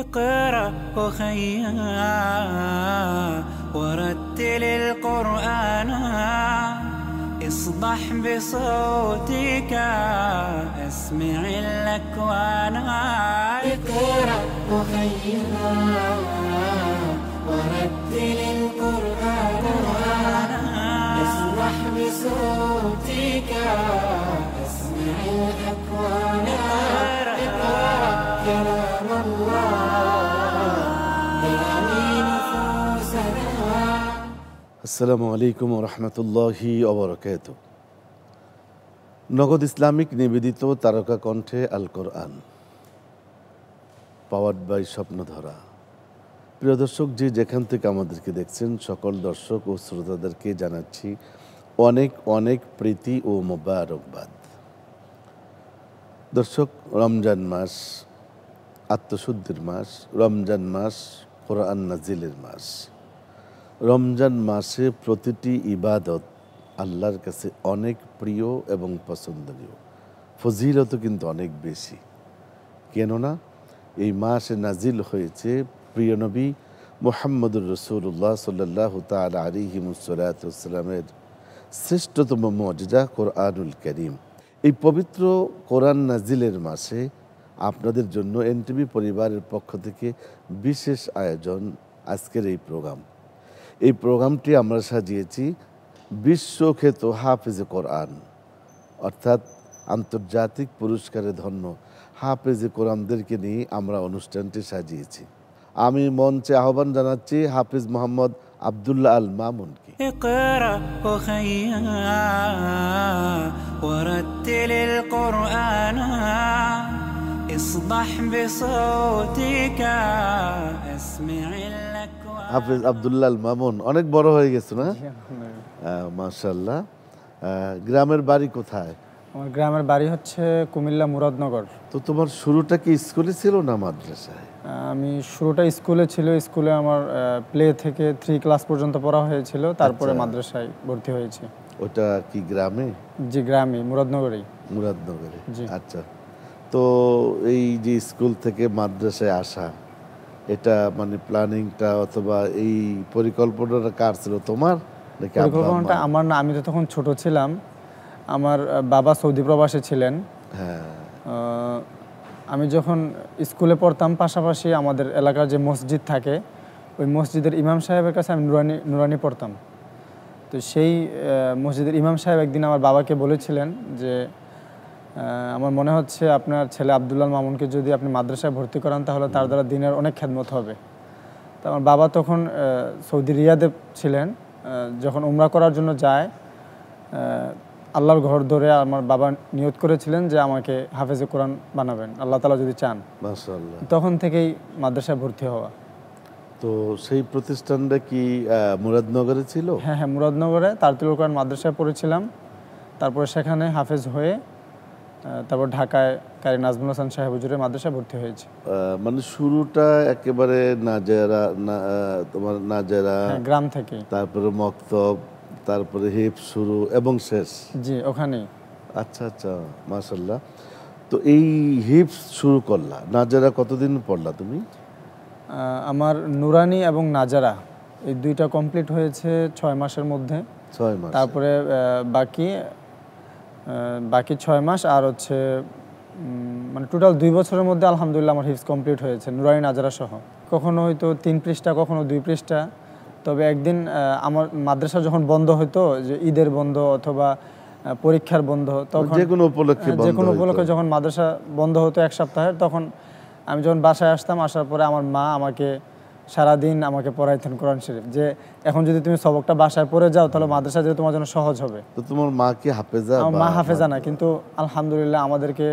اقرأ أخيا ورتل القرآن اصدح بصوتك اسمع الأكوان. اقرأ أخيا ورتل القرآن اصدح بصوتك اسمع الأكوان. اقرأ كلام الله يهدي نفوسنا. আসসালামু আলাইকুম ওয়া রাহমাতুল্লাহি ওয়া বারাকাতুহু। নগদ ইসলামিক নিবেদিত তারকা কণ্ঠে আল কোরআন, পাওয়ার্ড বাই স্বপ্নধরা। প্রিয় দর্শক, যে যেখান থেকে আমাদেরকে দেখছেন সকল দর্শক ও শ্রোতাদেরকে জানাচ্ছি অনেক অনেক প্রীতি ও মোবারকবাদ। দর্শক, রমজান মাস আত্মশুদ্ধির মাস, রমজান মাস কোরআন নাজিলের মাস। রমজান মাসে প্রতিটি ইবাদত আল্লাহর কাছে অনেক প্রিয় এবং পছন্দনীয়, ফজিলত কিন্তু অনেক বেশি। কেননা এই মাসে নাজিল হয়েছে প্রিয় নবী মুহাম্মদুর রাসূলুল্লাহ সাল্লাল্লাহু তাআলা আলাইহি ওয়াসাল্লামের শ্রেষ্ঠতম মুজিজা কোরআনুল কারীম। এই পবিত্র কোরআন নাজিলের মাসে আপনাদের জন্য এনটিভি পরিবারের পক্ষ থেকে বিশেষ আয়োজন আজকের এই প্রোগ্রাম। এই প্রোগ্রামটি আমরা সাজিয়েছি বিশ্বখ্যাত হাফেজে কোরআন, অর্থাৎ আন্তর্জাতিক পুরস্কারে ধন্য হাফেজে কোরআনদেরকে নিয়ে আমরা অনুষ্ঠানটি সাজিয়েছি। আমি মঞ্চে আহ্বান জানাচ্ছি হাফিজ মোহাম্মদ আব্দুল্লাহ আল মামুনকে। اقرأ أخيا ورتل القرآن اصدح بصوتك اسمع الأكوان. হাফিজ আব্দুল্লাহ আল মামুন অনেক বড় হয়ে গেছে না? মাশাআল্লাহ। গ্রামের বাড়ি কোথায়? আমার গ্রামের বাড়ি হচ্ছে কুমিল্লা মুরাদনগর। তো তোমার শুরুটা কি স্কুলে ছিল না মাদ্রাসায়? আমি শুরুটা স্কুলে ছিল। স্কুলে আমার প্লে থেকে 3 ক্লাস পর্যন্ত পড়া হয়েছিল, তারপরে মাদ্রাসায় ভর্তি হয়েছি। ওটা কি গ্রামে? জি, গ্রামে মুরাদনগরেই। মুরাদনগরে, জি। আচ্ছা। তো এই যে স্কুল থেকে মাদ্রাসায় আসা, এটা মানে প্ল্যানিংটা অথবা এই পরিকল্পনাটা কার ছিল, তোমার নাকি আব্বা? পরিকল্পনাটা আমার না, আমি তো তখন ছোট ছিলাম। আমার বাবা সৌদি প্রবাসে ছিলেন। হ্যাঁ। আমি যখন স্কুলে পড়তাম, পাশাপাশি আমাদের এলাকার যে মসজিদ থাকে, ওই মসজিদের ইমাম সাহেবের কাছে আমি নুরানি পড়তাম। তো সেই মসজিদের ইমাম সাহেব একদিন আমার বাবাকে বলেছিলেন যে আমার মনে হচ্ছে আপনার ছেলে আব্দুল্লাহ মামুনকে যদি আপনি মাদ্রাসায় ভর্তি করান তাহলে তার দ্বারা দিনের অনেক খেদমত হবে। তো আমার বাবা তখন সৌদি রিয়াদে ছিলেন। যখন উমরা করার জন্য যায়, আল্লাহর ঘর ধরে আমার বাবা নিয়ত করেছিলেন যে আমাকে হাফেজে কোরআন বানাবেন, আল্লাহ তাআলা যদি চান। মাশাআল্লাহ। তখন থেকেই মাদ্রাসায় ভর্তি হওয়া। তো সেই প্রতিষ্ঠানটা কি মুরাদনগরে ছিল? হ্যাঁ, মুরাদনগরে তারতিল কোরআন মাদ্রাসায় পড়েছিলাম। তারপরে সেখানে হাফেজ হয়ে তারপর ঢাকায় কারি নাজমুল হাসান সাহেব হুজুরের মাদ্রাসায় ভর্তি হয়েছে। মানে শুরুটা একেবারে তোমার নাজেরা গ্রাম থেকে, তারপরে মক্তব, তারপরে হিফজ শুরু এবং শেষ। জি, ওখানেই। আচ্ছা আচ্ছা, মাশাআল্লাহ। তো এই হিফজ শুরু করলা, নাজেরা কতদিন পড়লা তুমি? আমার নুরানি এবং নাজারা এই দুইটা কমপ্লিট হয়েছে 6 মাসের মধ্যে। 6 মাস। তারপরে বাকি 6 মাস আর হচ্ছে মানে টোটাল 2 বছরের মধ্যে আলহামদুলিল্লাহ আমার হিফজ কমপ্লিট হয়েছে নুরানি নাজারা সহ। কখনো হয়তো 3 পৃষ্ঠা, কখনো 2 পৃষ্ঠা। তবে একদিন আমার মাদ্রাসা যখন বন্ধ হতো, যে ঈদের বন্ধ অথবা পরীক্ষার বন্ধ, তখন যে কোনো উপলক্ষে যখন মাদ্রাসা বন্ধ হতো 1 সপ্তাহের, তখন আমি যখন বাসায় আসতাম, আসার পরে আমার মা আমাকে সারাদিন আমাকে পড়াইতেন কোরআন শরীফ, যে এখন যদি তুমি সবকটা বাসায় পড়ে যাও তাহলে মাদ্রাসা যেতে তোমার জন্য সহজ হবে। তো তোমার মা কি হাফেজা? আমার মা হাফেজা না, কিন্তু আলহামদুলিল্লাহ আমাদেরকে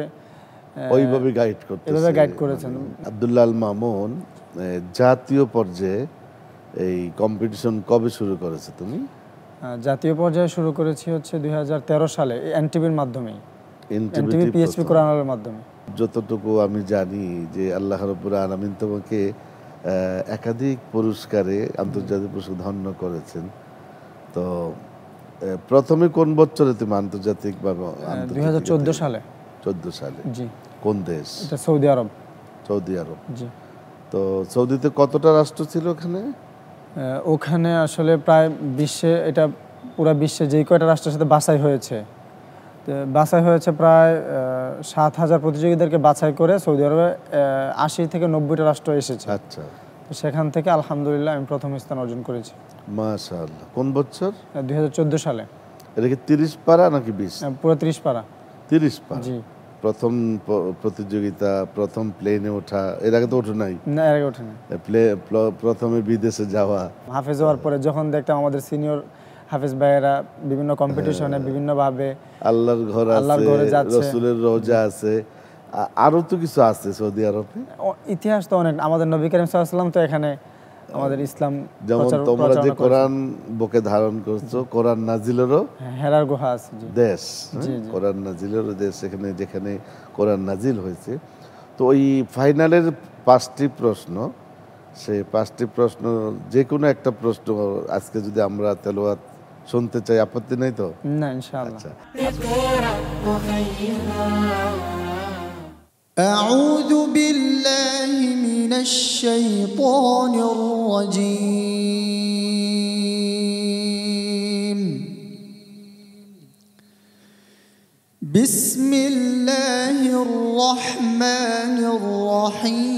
ওইভাবে গাইড করেছেন। আব্দুল্লাহ আল মামুন, জাতীয় পর্যায়ে এই কম্পিটিশন কবে শুরু করেছো তুমি? জাতীয় পর্যায়ে শুরু করেছি হচ্ছে 2013 সালে এনটিভির মাধ্যমে, এনটিভি পিএইচপি কোরআনের মাধ্যমে। যতটুকু আমি জানি যে আল্লাহ রাব্বুল আলামিন তোমাকে একাধিক পুরস্কারে আন্তর্জাতিক পুরস্কার ধন্য করেছেন। তো প্রথমে কোন বছরে তুমি আন্তর্জাতিক ভাবে? 2014 সালে। 14 সালে। জি। কোন দেশ? এটা সৌদি আরব। সৌদি আরব। জি। তো সৌদিতে কতটা রাষ্ট্র ছিল ওখানে? ওখানে আসলে প্রায় বিশ্বে, এটা পুরো বিশ্বে যেই কয়টা রাষ্ট্রের সাথে বাছাই হয়েছে, তো বাছাই হয়েছে প্রায় 7,000 প্রতিযোগীদেরকে বাছাই করে সৌদি আরবে 80 থেকে 90টা রাষ্ট্র এসেছে। আচ্ছা, তো সেখান থেকে আলহামদুলিল্লাহ আমি প্রথম স্থান অর্জন করেছি মাশাআল্লাহ। কোন বছর? 2014 সালে। এটা কি 30 পারা নাকি 20? পুরো 30 পারা। 30 পারা। জি। প্রথম প্রতিযোগিতা, প্রথম প্লেনে ওঠা, এর আগে তো ওঠো নাই? না, এর আগে ওঠেনি। প্রথমে বিদেশে যাওয়া। হাফেজ হওয়ার পরে যখন দেখতাম আমাদের সিনিয়র হাফেজ ভাইয়েরা বিভিন্ন কম্পিটিশনে বিভিন্নভাবে আল্লাহর ঘরে যাচ্ছে, রাসূলের রওজা আছে, আরো তো কিছু আছে সৌদি আরবে। ইতিহাস তো অনেক। আমাদের নবী করিম সাল্লাল্লাহু আলাইহি ওয়াসাল্লাম তো এখানে আমাদের ইসলাম যেমন তোমরা যে কোরআন বুকে ধারণ করছো, কোরআন নাজিলেরও হেরার গুহা আছে দেশ, কোরআন নাজিলেরও দেশ, এখানে যেখানে কোরআন নাজিল হয়েছে। তো ওই ফাইনালের 5টি প্রশ্ন, সেই 5টি প্রশ্ন যে কোনো একটা প্রশ্ন আজকে যদি আমরা তেলাওয়াত শুনতে চাই, আপত্তি নাই তো? না, ইনশাআল্লাহ। আচ্ছা, أعوذ بالله من الشيطان الرجيم. بسم الله الرحمن الرحيم.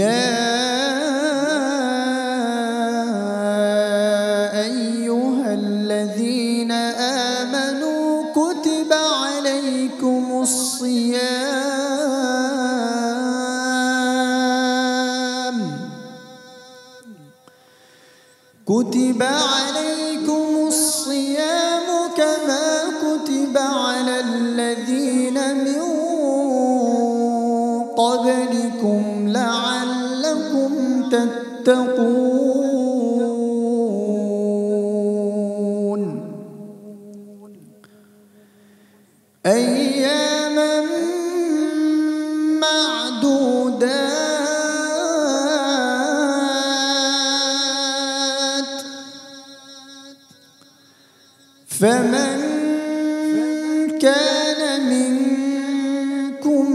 يا أيها الذين آمنوا كتب عليكم الصيام كما كتب على الذين من قبلكم لعلكم تتقون. أياما معدودات، فمن كان منكم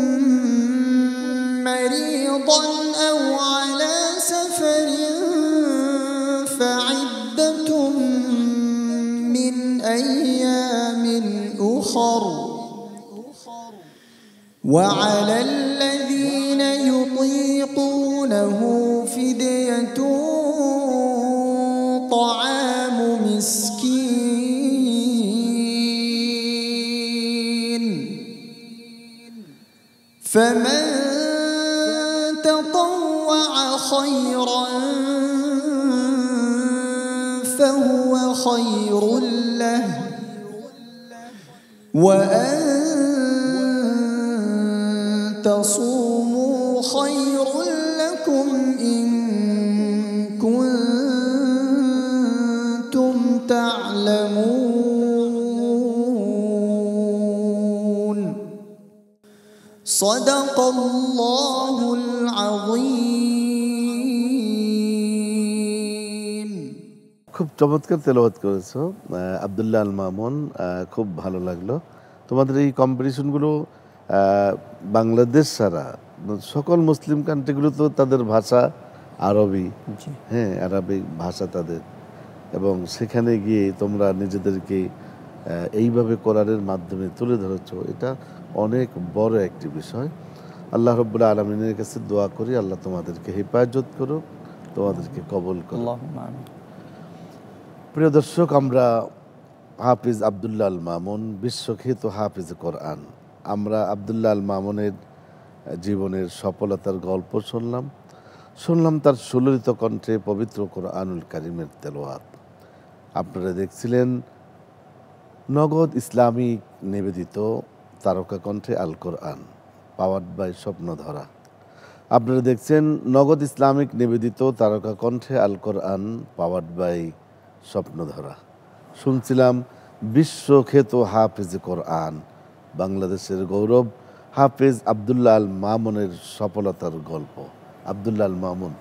مريضا أو على سفر فعدة من أيام أخر، وعلى الذين يطيقونه فدية طعام مسكين، فمن تطوع خيرا فهو خير له، وأن تصوموا خير لكم إن كنتم تعلمون. صدق الله العظيم. খুব চমৎকার তেলাওয়াত করেছো আব্দুল্লাহ আল মামুন, খুব ভালো লাগলো। তোমাদের এই কম্পিটিশনগুলো বাংলাদেশ ছাড়া সকল মুসলিম কান্ট্রিগুলো তো তাদের ভাষা আরবি, হ্যাঁ, আরবিক ভাষা তাদের, এবং সেখানে গিয়ে তোমরা নিজেদেরকে এইভাবে কোরআনের মাধ্যমে তুলে ধরেছো, এটা অনেক বড় একটি বিষয়। আল্লাহ রাব্বুল আলামিনের কাছে দোয়া করি আল্লাহ তোমাদেরকে হেফাজত করুক, তোমাদেরকে কবুল করুক। আল্লাহুম্মা আমিন। প্রিয় দর্শক, আমরা হাফিজ আব্দুল্লাহ আল মামুন, বিশ্বখ্যাত হাফিজ কোরআন, আমরা আব্দুল্লাহ আল মামুনের জীবনের সফলতার গল্প শুনলাম তার সুললিত কণ্ঠে পবিত্র কোরআনুল কারীমের তেলাওয়াত। আপনারা দেখছিলেন নগদ ইসলামিক নিবেদিত তারকা কণ্ঠে আল কোরআন, পাওয়ার্ড বাই স্বপ্নধরা। আপনারা দেখছেন নগদ ইসলামিক নিবেদিত তারকা কণ্ঠে আল কোরআন, পাওয়ার্ড বাই স্বপ্নধরা। শুনছিলাম বিশ্বখ্যাত হাফিজ কোরআন, বাংলাদেশের গৌরব হাফিজ আব্দুল্লাহ আল মামুনের সফলতার গল্প। আব্দুল্লাহ আল মামুন,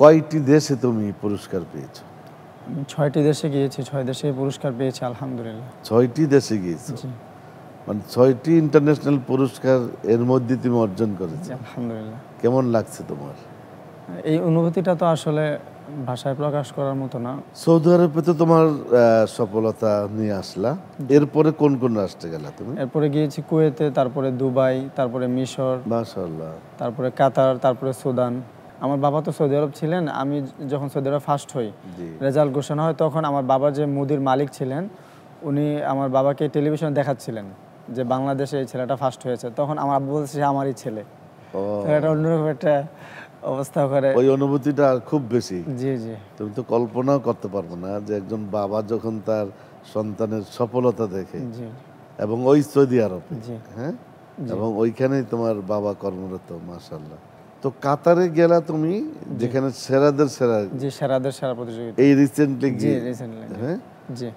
কয়টি দেশে তুমি পুরস্কার পেয়েছো? আমি 6টি দেশে গিয়েছি, 6 দেশে পুরস্কার পেয়েছি আলহামদুলিল্লাহ। 6টি দেশে গিয়েছো, জি মানে 6টি ইন্টারন্যাশনাল পুরস্কার এর মধ্যে তুমি অর্জন করেছো। জি আলহামদুলিল্লাহ। কেমন লাগছে তোমার? এই অনুভূতিটা তো আসলে ভাষায় প্রকাশ করার মতো না। সৌদি আরবে তো তোমার সফলতা নিয়ে আসলা, এরপরে কোন কোন রাষ্ট্রে গেলা তুমি? এরপরে গিয়েছি কুয়েতে, তারপরে দুবাই, তারপরে মিশর, মাশাআল্লাহ। তারপরে কাতার, তারপরে সুদান। আমার বাবা তো সৌদি আরব ছিলেন। আমি যখন সৌদি আরব ফার্স্ট হই, জি। রেজাল্ট ঘোষণা হয়, তখন আমার বাবার যে মুদির মালিক ছিলেন উনি আমার বাবাকে টেলিভিশনে দেখাচ্ছিলেন যে বাংলাদেশে এই ছেলেটা ফার্স্ট হয়েছে। তখন আমার আব্বু বলছে সে আমারই ছেলে। ও, তো এটা অন্যরকম একটা অবস্থা করে। ওই অনুভূতিটা খুব বেশি। জি জি তুমি তো কল্পনাও করতে পারবে না যে একজন বাবা যখন তার সন্তানের সফলতা দেখে, জি এবং ওই সৌদি আরবে, জি হ্যাঁ, এবং ওইখানেই তোমার বাবা কর্মরত। মাশাআল্লাহ। তো কাতারে গেলা তুমি, যেখানে সেরাদের সেরা, জি সেরাদের সেরা প্রতিযোগিতা। এই রিসেন্টলি জি রিসেন্টলি। হ্যাঁ। জি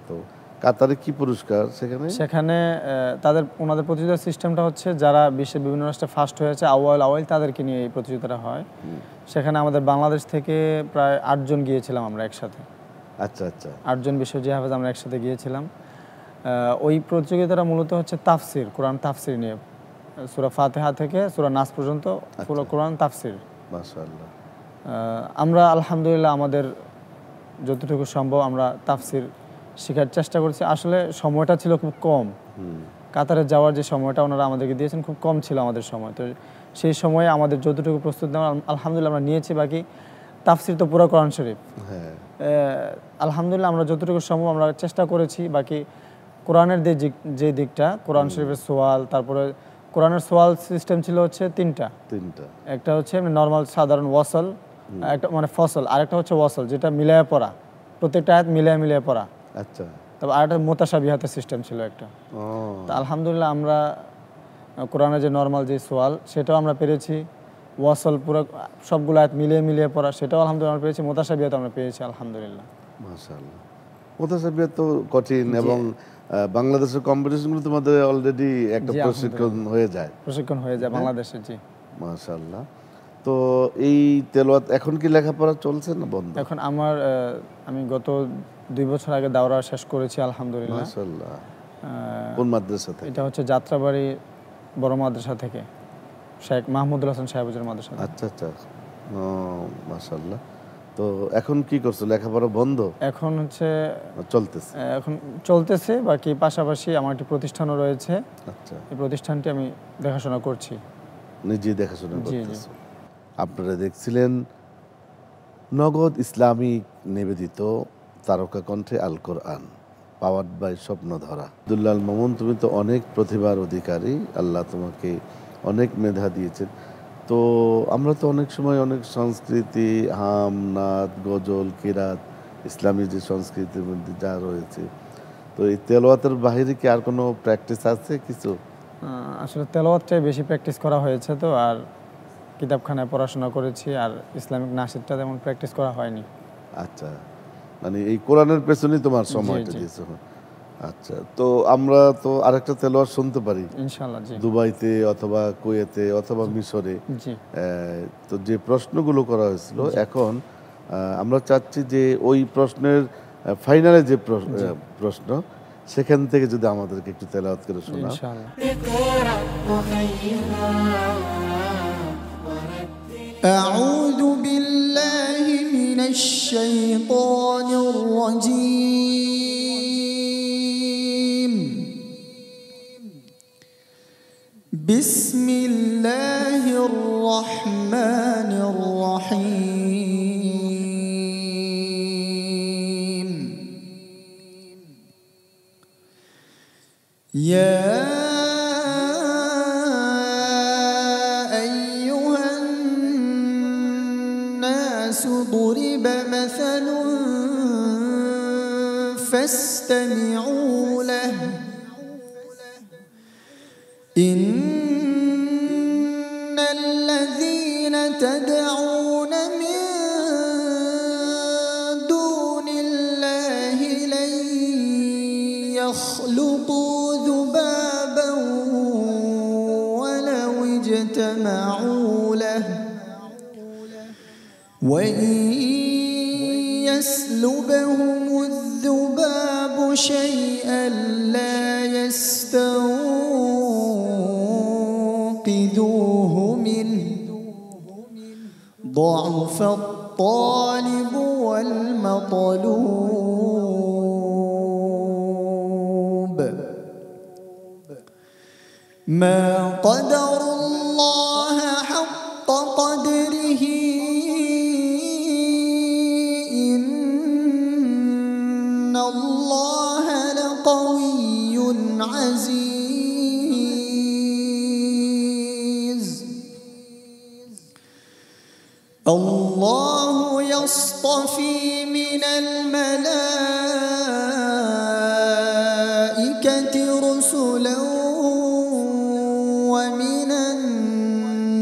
তো কাতারে কি পুরস্কার সেখানে? সেখানে ওনাদের প্রতিযোগিতার সিস্টেমটা হচ্ছে যারা বিশ্বের বিভিন্ন রাষ্ট্রে ফার্স্ট হয়েছে আউয়াল তাদেরকে নিয়ে এই প্রতিযোগিতাটা হয়। সেখানে আমাদের বাংলাদেশ থেকে প্রায় 8 জন গিয়েছিলাম আমরা একসাথে। আচ্ছা আচ্ছা। 8 জন বিশ্বজি হাফেজ আমরা একসাথে গিয়েছিলাম। ওই প্রতিযোগিতাটা মূলত হচ্ছে তাফসির, কোরআন তাফসির নিয়ে, সূরা ফাতিহা থেকে সূরা নাস পর্যন্ত পুরো কোরআন তাফসির। মাশাআল্লাহ। আমরা আলহামদুলিল্লাহ আমাদের যতটুকু সম্ভব আমরা তাফসির শেখার চেষ্টা করছি। আসলে সময়টা ছিল খুব কম। কাতারে যাওয়ার যে সময়টা ওনারা আমাদেরকে দিয়েছেন খুব কম ছিল আমাদের সময়। তো সেই সময়ে আমাদের যতটুকু প্রস্তুত নেওয়া আলহামদুলিল্লাহ আমরা নিয়েছি। বাকি তাফসির তো পুরো কোরআন শরীফ। হ্যাঁ, আলহামদুলিল্লাহ আমরা যতটুকু সম্ভব আমরা চেষ্টা করেছি। বাকি কোরআনের যে দিকটা, কোরআন শরীফের সোয়াল, তারপরে কোরআনের সোয়াল সিস্টেম ছিল হচ্ছে তিনটা। একটা হচ্ছে নর্মাল সাধারণ ওয়াসল, একটা মানে ফসল, আরেকটা হচ্ছে ওয়াসল যেটা মিলায়া পড়া, প্রত্যেকটা আয়াত মিলায়া পড়া। আচ্ছা। তারপর আরেকটা মোতাশাবিহাতের সিস্টেম ছিল একটা। তো আলহামদুলিল্লাহ আমরা কোরআনের যে নর্মাল যে সোয়াল সেটাও আমরা পেরেছি, ওয়াসল পুরো সবগুলো আয়াত মিলিয়ে পড়া সেটাও আলহামদুলিল্লাহ আমরা পেয়েছি, মোতাশাবিহাত আমরা পেয়েছি আলহামদুলিল্লাহ। মাশাআল্লাহ। মোতাশাবিহাত তো কঠিন, এবং বাংলাদেশের কম্পিটিশনগুলো তোমাদের অলরেডি একটা প্রশিক্ষণ হয়ে যায় বাংলাদেশে। জি মাশাআল্লাহ। তো এই তেলাওয়াত এখন কি লেখাপড়া চলছে না বন্ধ? এখন আমি গত 2 বছর আগে দাওরা শেষ করেছি আলহামদুলিল্লাহ। মাশাআল্লাহ। কোন মাদ্রাসা থেকে? এটা হচ্ছে যাত্রাবাড়ি বড় মাদ্রাসা থেকে, শেখ মাহমুদুল হাসান সাহেবের মাদ্রাসা। আচ্ছা আচ্ছা। মাশাআল্লাহ। তো এখন কি করছো, লেখাপড়া বন্ধ? এখন হচ্ছে চলতেছে। বাকি পাশাপাশি আমার একটি প্রতিষ্ঠানও রয়েছে। আচ্ছা। এই প্রতিষ্ঠানটি আমি দেখাশোনা করছি। নিজে দেখাশোনা করতেছো। আপনারা দেখছিলেন নগদ ইসলামিক নিবেদিত তারকা কণ্ঠে আল কোরআন, পাওয়ার্ড বাই স্বপ্নধরা। আব্দুল্লাহ আল মামুন, তুমি তো অনেক প্রতিভার অধিকারী, আল্লাহ তোমাকে অনেক মেধা দিয়েছেন। তো আমরা তো অনেক সময় অনেক সংস্কৃতি, হাম, নাত, গজল, কিরাত, ইসলামী যে সংস্কৃতির মধ্যে যা রয়েছে, তো এই তেলাওয়াতের বাইরে কি আর কোনো প্র্যাকটিস আছে কিছু? আসলে তেলাওয়াতটাই বেশি প্র্যাকটিস করা হয়েছে, তো আর কিতাবখানায় পড়াশোনা করেছি, আর ইসলামিক নাশিদটা তেমন প্র্যাকটিস করা হয়নি। আচ্ছা, মানে এই কোরআনের পেছনেই তোমার সময়টা দিয়েছো। আচ্ছা, তো আমরা তো আরেকটা তেলাওয়াত শুনতে পারি ইনশাআল্লাহ। জি, দুবাইতে অথবা কুয়েতে অথবা মিশরে। জি, তো যে প্রশ্নগুলো করা হয়েছিল, এখন আমরা চাচ্ছি যে ওই প্রশ্নের ফাইনালে যে প্রশ্ন, সেখান থেকে যদি আমাদেরকে একটু তেলাওয়াত করে শোনাও। ইনশাআল্লাহ। أعوذ بالله من الشيطان الرجيم. بسم الله الرحمن الرحيم. يا أيها الناس ضرب مثل فاستمعوا له إن الذين تدعون من دون الله لن يخلقوا ذبابا ولو اجتمعوا له وإن يسلبهم يسلبهم الذباب شيئا لا يستنقذوه منه ضعف الطالب والمطلوب ما قدر الله حق قدره إن الله لقوي عزيز الله يصطفي من الملائكة رسلا ومن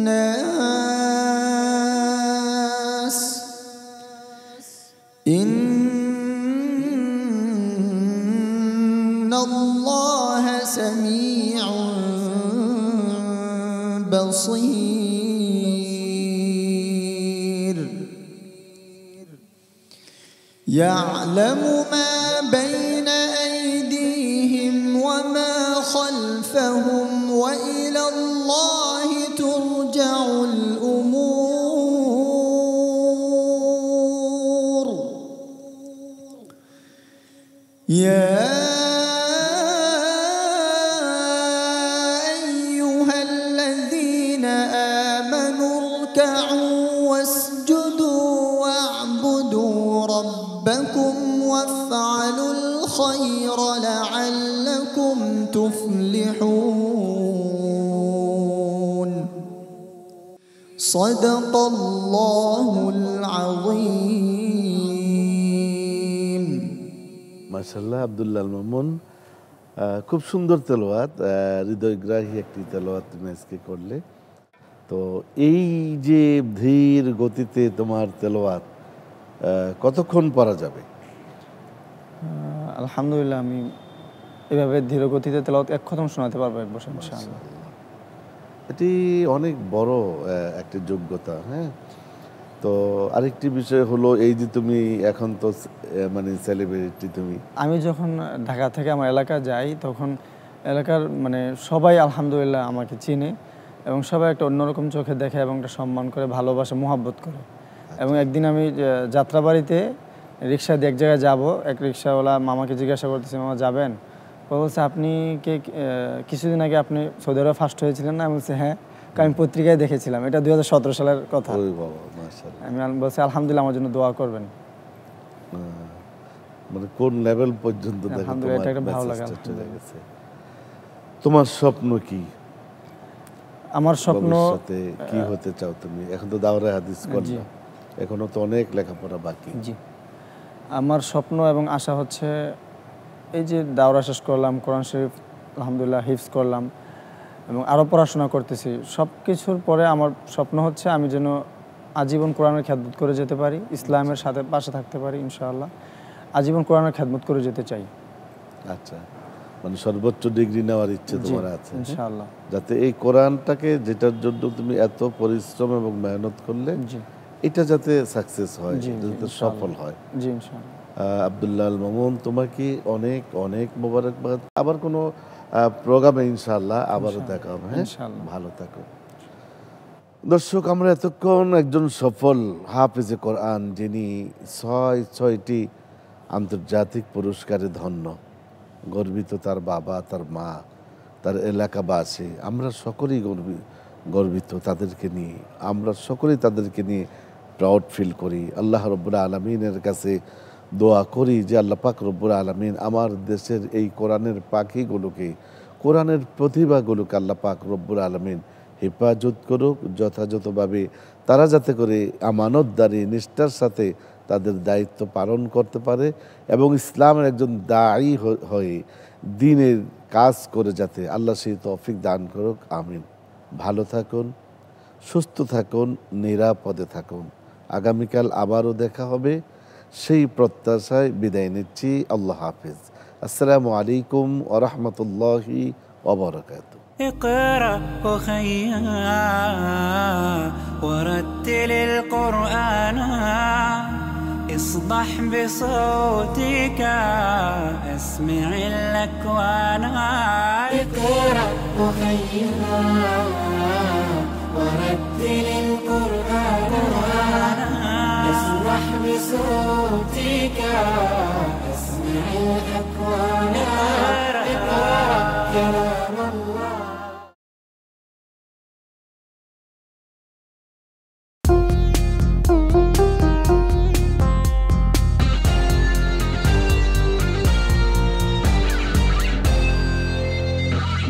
الناس إن الله سميع بصير يعلم ما بين أيديهم وما خلفهم وإلى الله ترجع الأمور يا أيها الذين آمنوا اركعوا واسجدوا واعبدوا ربكم وافعلوا الخير لعلكم تفلحون صدق الله العظيم মাশাআল্লাহ আব্দুল্লাহ আল মামুন খুব সুন্দর তেলাওয়াত হৃদয়গ্রাহী একটি তেলাওয়াত তুমি আজকে করলে তো এই যে ধীর গতিতে তোমার তেলাওয়াত কতক্ষণ পড়া যাবে আলহামদুলিল্লাহ আমি এভাবে ধীর গতিতে তেলাওয়াত এক খতম শোনাতে পারবো এক বছর ইনশাআল্লাহ এটি অনেক বড় একটি যোগ্যতা হ্যাঁ তো আরেকটি বিষয় হলো এই যে তুমি এখন তো মানে সেলিব্রিটি তুমি আমি যখন ঢাকা থেকে আমার এলাকা যাই তখন এলাকার মানে সবাই আলহামদুলিল্লাহ আমাকে চিনে এবং সবাই একটা অন্যরকম চোখে দেখে এবং একটা সম্মান করে ভালোবাসে মোহাব্বত করে এবং একদিন আমি যাত্রাবাড়িতে রিক্সা দিয়ে এক জায়গায় যাবো এক রিক্সাওয়ালা মামাকে জিজ্ঞাসা করতেছে মামা যাবেন ও বলছে আপনি কিছুদিন আগে আপনি সৌদি আরবে ফার্স্ট হয়েছিলেন না আমি বলছি হ্যাঁ আমি পত্রিকায় দেখেছিলাম এটা 2017 সালের কথা আমি বলছি আলহামদুলিল্লাহ আমার জন্য দোয়া করবেন মানে কোন লেভেল পর্যন্ত আলহামদুলিল্লাহ এটা একটা ভালো লাগে তোমার স্বপ্ন কি আমার স্বপ্ন কি হতে চাও তুমি এখন তো দাওরা হাদিস করলে এখনো তো অনেক লেখাপড়া বাকি জি আমার স্বপ্ন এবং আশা হচ্ছে এই যে দাওরা শেষ করলাম কোরআন শরীফ আলহামদুলিল্লাহ হিফজ করলাম এবং আরও পড়াশোনা করতেছি সব কিছুর পরে আমার স্বপ্ন হচ্ছে আমি যেন আজীবন কোরআনের খেদমত করে যেতে পারি ইসলামের সাথে পাশে থাকতে পারি ইনশাআল্লাহ আজীবন কোরআনের খেদমত করে যেতে চাই আচ্ছা মানে সর্বোচ্চ ডিগ্রি নেওয়ার ইচ্ছে তোমার আছে ইনশাআল্লাহ যাতে এই কোরআনটাকে যেটার জন্য তুমি এত পরিশ্রম এবং মেহনত করলে এটা যাতে সাকসেস হয় যাতে সফল হয় জি ইনশাআল্লাহ আব্দুল্লাহ আল মামুন তোমাকে অনেক অনেক মোবারকবাদ আবার কোনো প্রোগ্রামে ইনশাআল্লাহ আবারও দেখা হবে হ্যাঁ ভালো থাকো দর্শক আমরা এতক্ষণ একজন সফল হাফেজে কোরআন যিনি 6টি আন্তর্জাতিক পুরস্কারে ধন্য গর্বিত তার বাবা তার মা তার এলাকাবাসী আমরা সকলেই গর্বিত তাদেরকে নিয়ে আমরা সকলেই তাদেরকে নিয়ে প্রাউড ফিল করি আল্লাহ রব্বুল আলামিনের কাছে দোয়া করি যে আল্লাহ পাক রব্বুল আলামিন আমার দেশের এই কোরআনের পাখিগুলোকে কোরআনের প্রতিভাগুলোকে আল্লাহ পাক রব্বুল আলামিন হেফাজত করুক যথাযথভাবে তারা যাতে করে আমানতদারি নিষ্ঠার সাথে তাদের দায়িত্ব পালন করতে পারে এবং ইসলামের একজন দায়ী হয়ে দ্বীনের কাজ করে যাতে আল্লাহ সেই তৌফিক দান করুক আমিন ভালো থাকুন সুস্থ থাকুন নিরাপদে থাকুন আগামীকাল আবারও দেখা হবে সেই প্রত্যাশায় বিদায় নিচ্ছি আল্লাহ হাফেজ আসসালামু আলাইকুম ওয়া রাহমাতুল্লাহি ওয়া বারাকাতুহু اقرأ أخيا ورتل القرآن اصبح بصوتك اسمع الأكوان. اقرأ أخينا ورتل القرآن، اصبح بصوتك اسمع الأكوان. اقرأ